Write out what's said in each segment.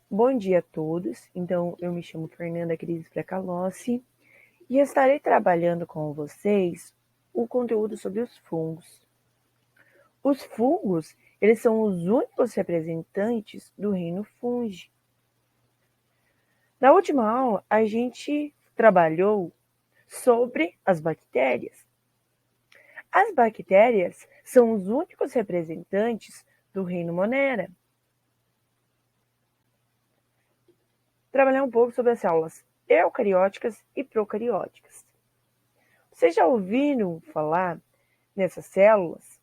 Bom dia a todos. Então, eu me chamo Fernanda Cris Bracalossi e estarei trabalhando com vocês o conteúdo sobre os fungos. Os fungos, eles são os únicos representantes do reino fungi. Na última aula, a gente trabalhou sobre as bactérias. As bactérias são os únicos representantes do reino Monera. Trabalhar um pouco sobre as células eucarióticas e procarióticas. Vocês já ouviram falar nessas células?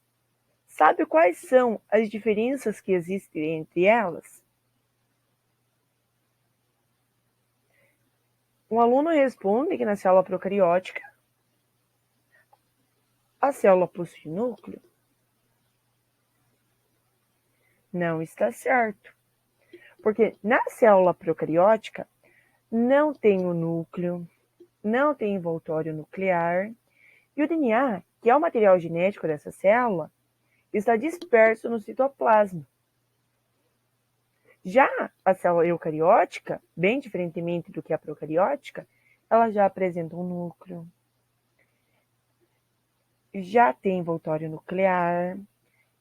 Sabe quais são as diferenças que existem entre elas? Um aluno responde que na célula procariótica, a célula possui núcleo. Não está certo, porque na célula procariótica não tem o núcleo, não tem envoltório nuclear, e o DNA, que é o material genético dessa célula, está disperso no citoplasma. Já a célula eucariótica, bem diferentemente do que a procariótica, ela já apresenta um núcleo, já tem envoltório nuclear,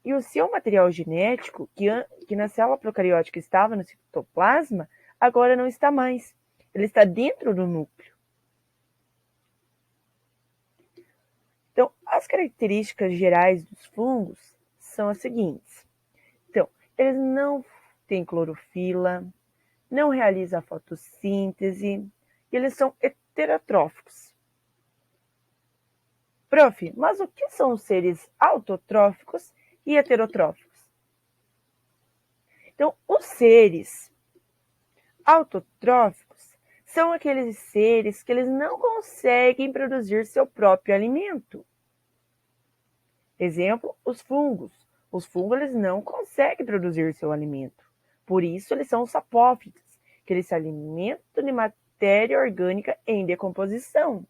e o seu material genético, que na célula procariótica estava no citoplasma, agora não está mais. Ele está dentro do núcleo. Então, as características gerais dos fungos são as seguintes. Então, eles não têm clorofila, não realizam a fotossíntese, e eles são heterotróficos. Prof, mas o que são os seres autotróficos e heterotróficos? Então, os seres autotróficos são aqueles seres que eles não conseguem produzir seu próprio alimento. Exemplo, os fungos. Os fungos eles não conseguem produzir seu alimento. Por isso, eles são os sapófitos, que eles se alimentam de matéria orgânica em decomposição.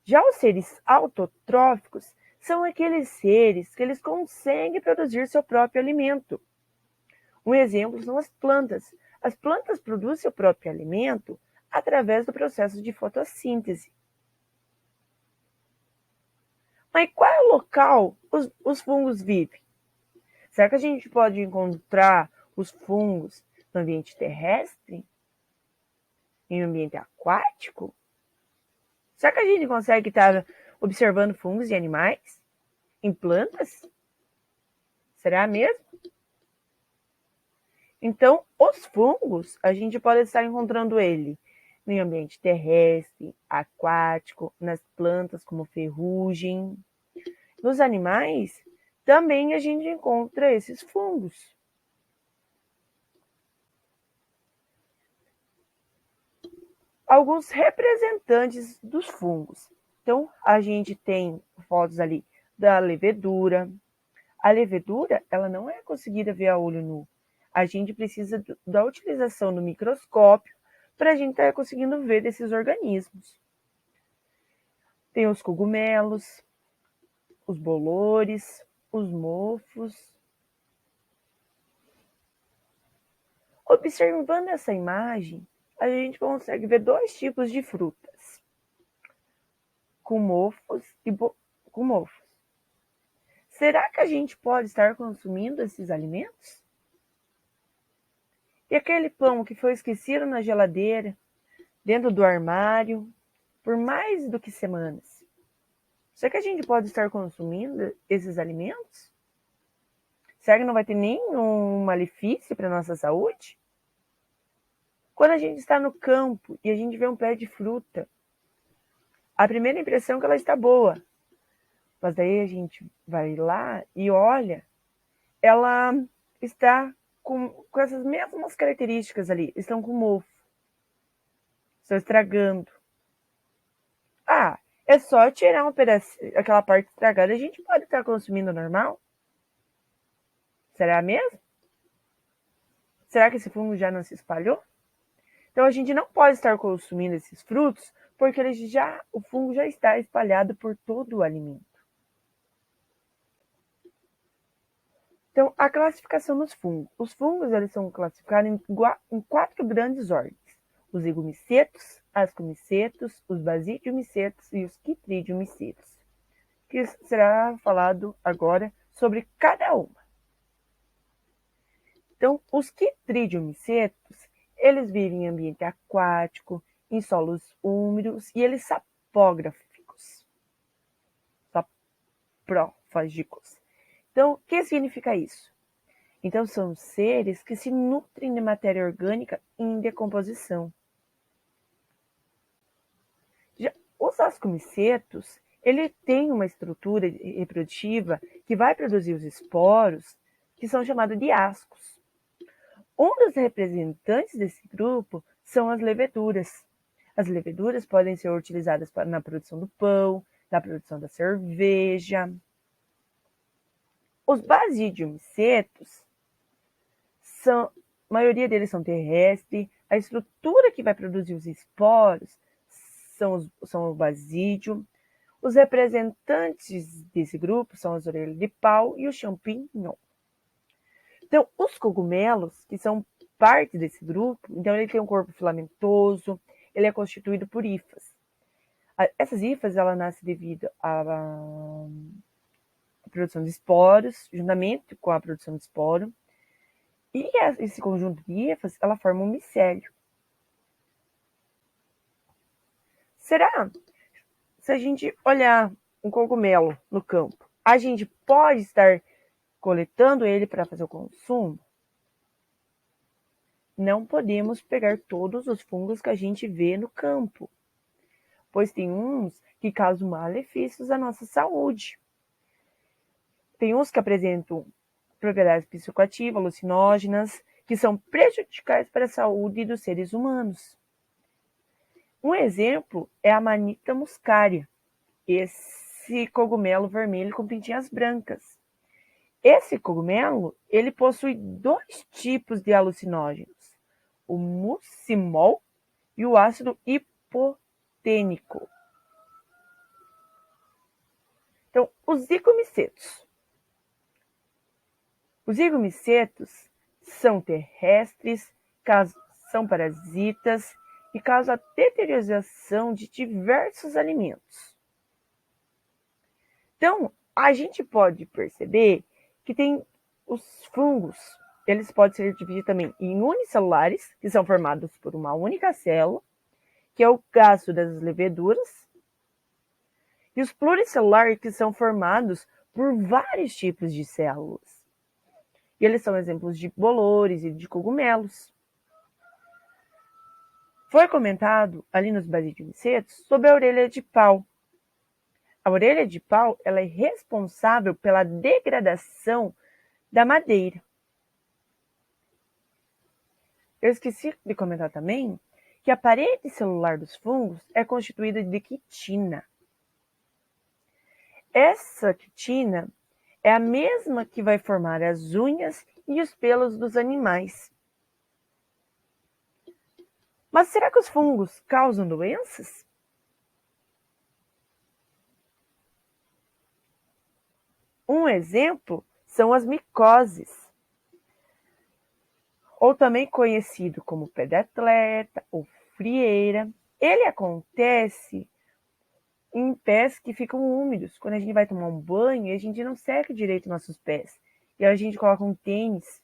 Já os seres autotróficos são aqueles seres que eles conseguem produzir seu próprio alimento. Um exemplo são as plantas. As plantas produzem seu próprio alimento através do processo de fotossíntese. Mas qual é o local os fungos vivem? Será que a gente pode encontrar os fungos no ambiente terrestre? Em ambiente aquático? Será que a gente consegue estar observando fungos e animais? Em plantas? Será mesmo? Então, os fungos, a gente pode estar encontrando ele no ambiente terrestre, aquático, nas plantas como ferrugem. Nos animais, também a gente encontra esses fungos. Alguns representantes dos fungos. Então, a gente tem fotos ali da levedura. A levedura, ela não é conseguida ver a olho nu. A gente precisa da utilização do microscópio para a gente estar conseguindo ver desses organismos. Tem os cogumelos, os bolores, os mofos. Observando essa imagem, a gente consegue ver dois tipos de frutas, com mofos e com mofos. Será que a gente pode estar consumindo esses alimentos? E aquele pão que foi esquecido na geladeira, dentro do armário, por mais do que semanas? Será que a gente pode estar consumindo esses alimentos? Será que não vai ter nenhum malefício para a nossa saúde? Quando a gente está no campo e a gente vê um pé de fruta, a primeira impressão é que ela está boa. Mas daí a gente vai lá e olha, ela está com essas mesmas características ali, estão com mofo, estão estragando. Ah, é só tirar um pedacinho, aquela parte estragada, a gente pode estar consumindo normal? Será mesmo? Será que esse fungo já não se espalhou? Então a gente não pode estar consumindo esses frutos porque o fungo já está espalhado por todo o alimento. Então, a classificação dos fungos. Os fungos eles são classificados em 4 grandes ordens. Os zigomycetos, ascomicetos, os basidiomicetos e os quitridiomicetos, que será falado agora sobre cada uma. Então, os quitridiomicetos, eles vivem em ambiente aquático, em solos úmidos e eles saprófagos. Saprófagos. Então, o que significa isso? Então, são seres que se nutrem de matéria orgânica em decomposição. Já os ascomicetos, ele tem uma estrutura reprodutiva que vai produzir os esporos, que são chamados de ascos. Um dos representantes desse grupo são as leveduras. As leveduras podem ser utilizadas na produção do pão, na produção da cerveja. Os basidiomicetos, a maioria deles são terrestres, a estrutura que vai produzir os esporos são o basídio. Os representantes desse grupo são as orelhas de pau e o champignon. Então, os cogumelos, que são parte desse grupo, então ele tem um corpo filamentoso, ele é constituído por hifas. Essas hifas, ela nasce devido à produção de esporos, juntamente com a produção de esporo, e esse conjunto de hifas, ela forma um micélio. Será? Se a gente olhar um cogumelo no campo, a gente pode estar coletando ele para fazer o consumo? Não podemos pegar todos os fungos que a gente vê no campo, pois tem uns que causam malefícios à nossa saúde. Tem uns que apresentam propriedades psicoativas, alucinógenas, que são prejudiciais para a saúde dos seres humanos. Um exemplo é a Manita muscaria, esse cogumelo vermelho com pintinhas brancas. Esse cogumelo, ele possui 2 tipos de alucinógenos, o muscimol e o ácido hipotênico. Então, os zigomicetos. Os zigomicetos são terrestres, são parasitas e causam a deterioração de diversos alimentos. Então, a gente pode perceber que tem os fungos, eles podem ser divididos também em unicelulares, que são formados por uma única célula, que é o caso das leveduras, e os pluricelulares, que são formados por vários tipos de células. E eles são exemplos de bolores e de cogumelos. Foi comentado ali nos basidiomicetos sobre a orelha de pau. A orelha de pau, ela é responsável pela degradação da madeira. Eu esqueci de comentar também que a parede celular dos fungos é constituída de quitina. Essa quitina é a mesma que vai formar as unhas e os pelos dos animais. Mas será que os fungos causam doenças? Um exemplo são as micoses, ou também conhecido como pé de atleta ou frieira. Ele acontece em pés que ficam úmidos. Quando a gente vai tomar um banho, a gente não seca direito nossos pés. E a gente coloca um tênis.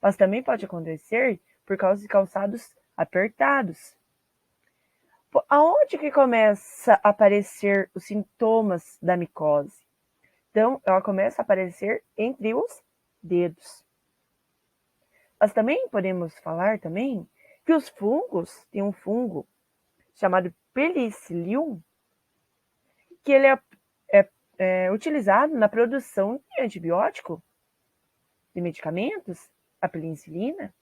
Mas também pode acontecer por causa de calçados apertados. Aonde que começa a aparecer os sintomas da micose? Então, ela começa a aparecer entre os dedos. Mas também podemos falar também que os fungos, tem um fungo chamado Penicillium, que ele é utilizado na produção de antibiótico, de medicamentos, a penicilina.